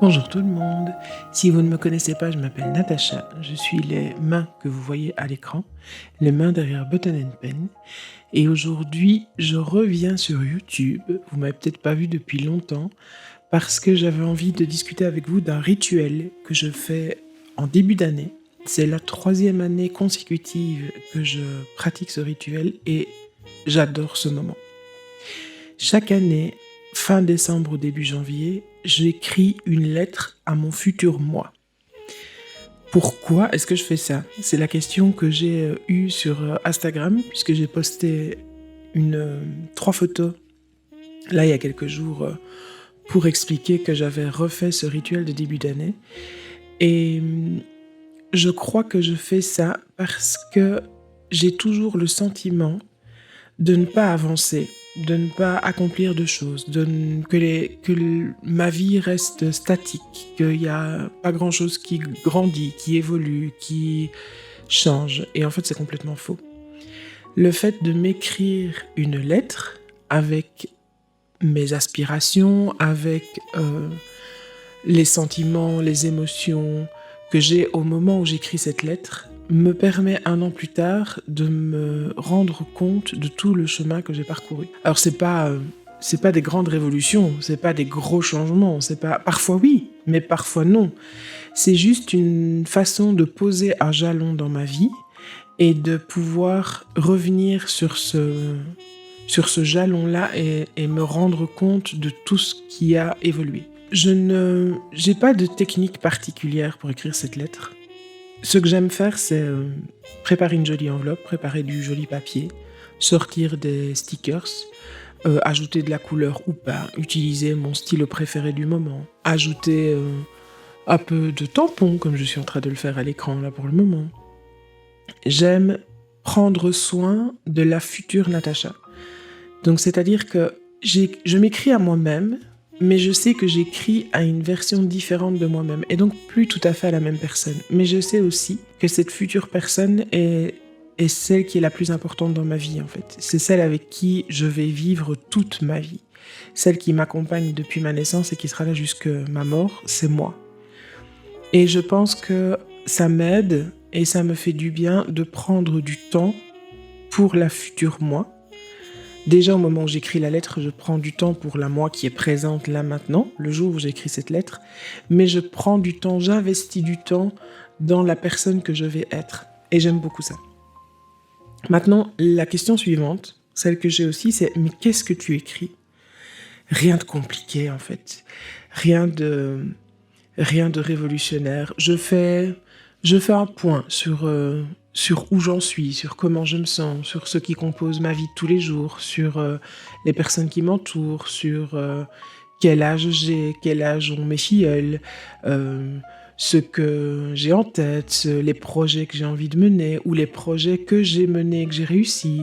Bonjour tout le monde. Si vous ne me connaissez pas, je m'appelle Natacha. Je suis les mains que vous voyez à l'écran, les mains derrière Button Pen. Et aujourd'hui, je reviens sur YouTube. Vous m'avez peut-être pas vu depuis longtemps parce que j'avais envie de discuter avec vous d'un rituel que je fais en début d'année. C'est la 3e année consécutive que je pratique ce rituel et j'adore ce moment. Chaque année, fin décembre ou début janvier, j'écris une lettre à mon futur moi. Pourquoi est-ce que je fais ça? C'est la question que j'ai eue sur Instagram, puisque j'ai posté 3 photos, là il y a quelques jours, pour expliquer que j'avais refait ce rituel de début d'année. Et je crois que je fais ça parce que j'ai toujours le sentiment de ne pas avancer, de ne pas accomplir de choses, ma vie reste statique, qu'il n'y a pas grand-chose qui grandit, qui évolue, qui change. Et en fait, c'est complètement faux. Le fait de m'écrire une lettre avec mes aspirations, avec les sentiments, les émotions que j'ai au moment où j'écris cette lettre, me permet 1 an plus tard de me rendre compte de tout le chemin que j'ai parcouru. Alors c'est pas des grandes révolutions, c'est pas des gros changements, parfois oui, mais parfois non. C'est juste une façon de poser un jalon dans ma vie et de pouvoir revenir sur ce jalon-là et me rendre compte de tout ce qui a évolué. J'ai pas de technique particulière pour écrire cette lettre. Ce que j'aime faire, c'est préparer une jolie enveloppe, préparer du joli papier, sortir des stickers, ajouter de la couleur ou pas, utiliser mon stylo préféré du moment, ajouter un peu de tampon, comme je suis en train de le faire à l'écran là pour le moment. J'aime prendre soin de la future Natacha. Donc c'est-à-dire que je m'écris à moi-même, mais je sais que j'écris à une version différente de moi-même, et donc plus tout à fait à la même personne. Mais je sais aussi que cette future personne est celle qui est la plus importante dans ma vie, en fait. C'est celle avec qui je vais vivre toute ma vie. Celle qui m'accompagne depuis ma naissance et qui sera là jusque ma mort, c'est moi. Et je pense que ça m'aide et ça me fait du bien de prendre du temps pour la future moi. Déjà, au moment où j'écris la lettre, je prends du temps pour la moi qui est présente là maintenant, le jour où j'écris cette lettre, mais je prends du temps, j'investis du temps dans la personne que je vais être. Et j'aime beaucoup ça. Maintenant, la question suivante, celle que j'ai aussi, c'est « mais qu'est-ce que tu écris ?» Rien de compliqué, en fait. Rien de révolutionnaire. Je fais un point sur où j'en suis, sur comment je me sens, sur ce qui compose ma vie de tous les jours, sur les personnes qui m'entourent, sur quel âge j'ai, quel âge ont mes filleuls, ce que j'ai en tête, les projets que j'ai envie de mener ou les projets que j'ai menés, que j'ai réussi.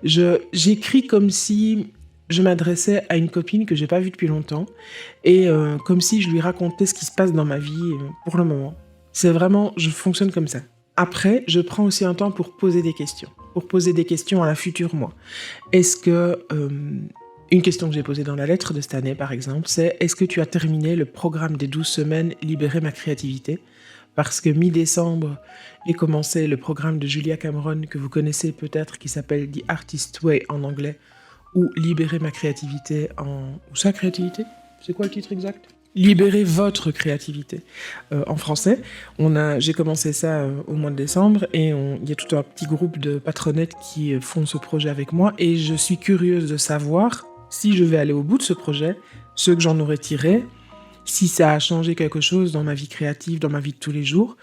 J'écris comme si je m'adressais à une copine que j'ai pas vue depuis longtemps et comme si je lui racontais ce qui se passe dans ma vie pour le moment. C'est vraiment, je fonctionne comme ça. Après, je prends aussi un temps pour poser des questions à la future moi. Est-ce que, une question que j'ai posée dans la lettre de cette année, par exemple, c'est « Est-ce que tu as terminé le programme des 12 semaines Libérer ma créativité ?» Parce que mi-décembre est commencé le programme de Julia Cameron, que vous connaissez peut-être, qui s'appelle « The Artist Way » en anglais, ou « Libérer ma créativité » ou « sa créativité ?» C'est quoi le titre exact ? Libérer votre créativité en français. J'ai commencé ça au mois de décembre et il y a tout un petit groupe de patronettes qui font ce projet avec moi et je suis curieuse de savoir si je vais aller au bout de ce projet, ce que j'en aurais tiré, si ça a changé quelque chose dans ma vie créative, dans ma vie de tous les jours.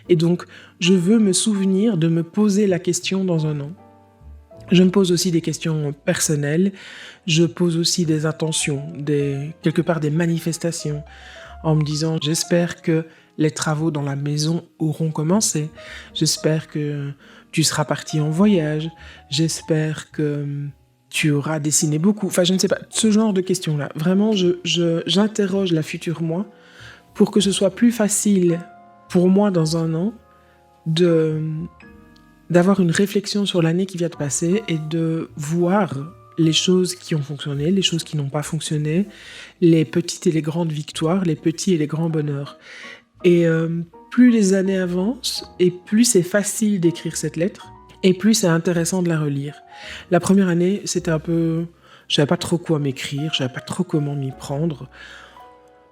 Et donc, je veux me souvenir de me poser la question dans 1 an. Je me pose aussi des questions personnelles, je pose aussi des intentions, quelque part des manifestations, en me disant « j'espère que les travaux dans la maison auront commencé, j'espère que tu seras parti en voyage, j'espère que tu auras dessiné beaucoup », enfin je ne sais pas, ce genre de questions-là. Vraiment, j'interroge la future moi pour que ce soit plus facile pour moi dans 1 an d'avoir une réflexion sur l'année qui vient de passer et de voir les choses qui ont fonctionné, les choses qui n'ont pas fonctionné, les petites et les grandes victoires, les petits et les grands bonheurs. Et plus les années avancent, et plus c'est facile d'écrire cette lettre, et plus c'est intéressant de la relire. La première année, c'était un peu... Je savais pas trop quoi m'écrire, je savais pas trop comment m'y prendre.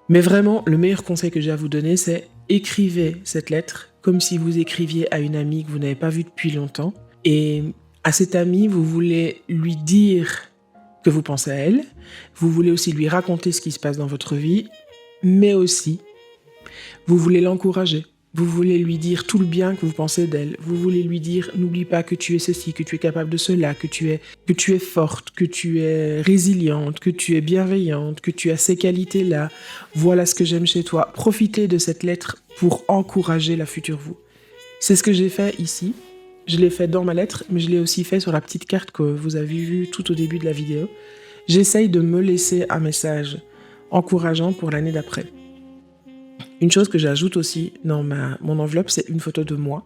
Mais vraiment, le meilleur conseil que j'ai à vous donner, c'est écrivez cette lettre comme si vous écriviez à une amie que vous n'avez pas vue depuis longtemps. Et à cette amie, vous voulez lui dire que vous pensez à elle. Vous voulez aussi lui raconter ce qui se passe dans votre vie. Mais aussi, vous voulez l'encourager. Vous voulez lui dire tout le bien que vous pensez d'elle. Vous voulez lui dire, n'oublie pas que tu es ceci, que tu es capable de cela, que tu es forte, que tu es résiliente, que tu es bienveillante, que tu as ces qualités-là. Voilà ce que j'aime chez toi. Profitez de cette lettre pour encourager la future vous. C'est ce que j'ai fait ici. Je l'ai fait dans ma lettre, mais je l'ai aussi fait sur la petite carte que vous avez vue tout au début de la vidéo. J'essaye de me laisser un message encourageant pour l'année d'après. Une chose que j'ajoute aussi dans mon enveloppe, c'est une photo de moi.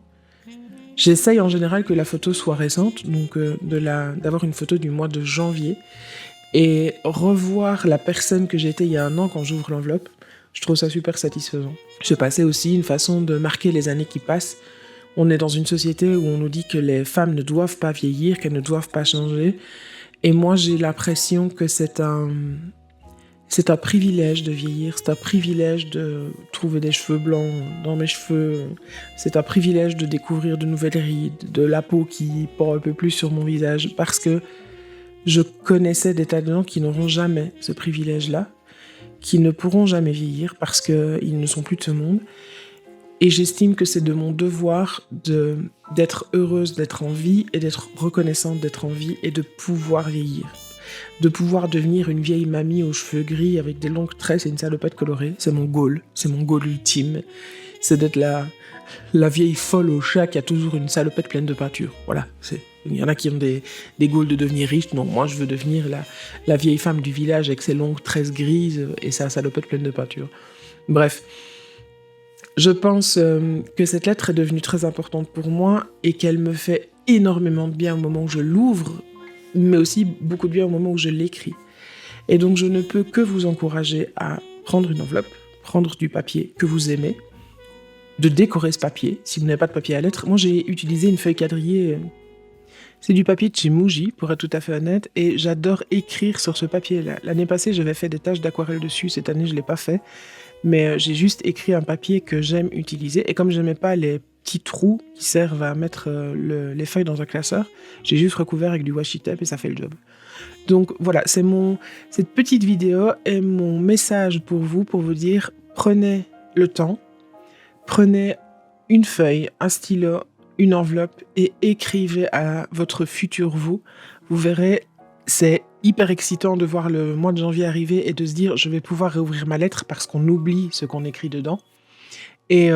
J'essaye en général que la photo soit récente, donc d'avoir une photo du mois de janvier, et revoir la personne que j'étais il y a un an quand j'ouvre l'enveloppe. Je trouve ça super satisfaisant. Je passais aussi une façon de marquer les années qui passent. On est dans une société où on nous dit que les femmes ne doivent pas vieillir, qu'elles ne doivent pas changer. Et moi, j'ai l'impression que c'est un privilège de vieillir, c'est un privilège de trouver des cheveux blancs dans mes cheveux, c'est un privilège de découvrir de nouvelles rides, de la peau qui pend un peu plus sur mon visage, parce que je connaissais des tas de gens qui n'auront jamais ce privilège-là, qui ne pourront jamais vieillir parce qu'ils ne sont plus de ce monde. Et j'estime que c'est de mon devoir d'être heureuse d'être en vie et d'être reconnaissante d'être en vie et de pouvoir vieillir. De pouvoir devenir une vieille mamie aux cheveux gris avec des longues tresses et une salopette colorée, c'est mon goal ultime. C'est d'être la vieille folle au chat qui a toujours une salopette pleine de peinture. Voilà, il y en a qui ont des goals de devenir riches. Non, moi je veux devenir la vieille femme du village avec ses longues tresses grises et sa salopette pleine de peinture. Bref, je pense que cette lettre est devenue très importante pour moi et qu'elle me fait énormément de bien au moment où je l'ouvre, mais aussi beaucoup de bien au moment où je l'écris. Et donc je ne peux que vous encourager à prendre une enveloppe, prendre du papier que vous aimez, de décorer ce papier, si vous n'avez pas de papier à lettres. Moi j'ai utilisé une feuille quadrillée, c'est du papier de chez Muji, pour être tout à fait honnête, et j'adore écrire sur ce papier-là. L'année passée j'avais fait des taches d'aquarelle dessus, cette année je ne l'ai pas fait, mais j'ai juste écrit un papier que j'aime utiliser, et comme je n'aimais pas les petits trous qui servent à mettre les feuilles dans un classeur, j'ai juste recouvert avec du washi tape et ça fait le job. Donc voilà, cette petite vidéo est mon message pour vous dire, prenez le temps, prenez une feuille, un stylo, une enveloppe et écrivez à votre futur vous. Vous verrez, c'est hyper excitant de voir le mois de janvier arriver et de se dire je vais pouvoir réouvrir ma lettre parce qu'on oublie ce qu'on écrit dedans. Et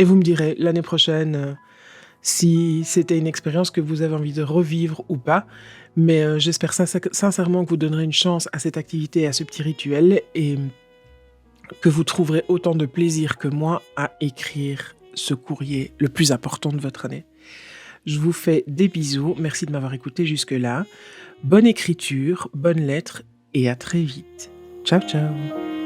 vous me direz l'année prochaine si c'était une expérience que vous avez envie de revivre ou pas. Mais j'espère sincèrement que vous donnerez une chance à cette activité, à ce petit rituel et que vous trouverez autant de plaisir que moi à écrire ce courrier le plus important de votre année. Je vous fais des bisous, merci de m'avoir écouté jusque-là. Bonne écriture, bonne lettre et à très vite. Ciao, ciao.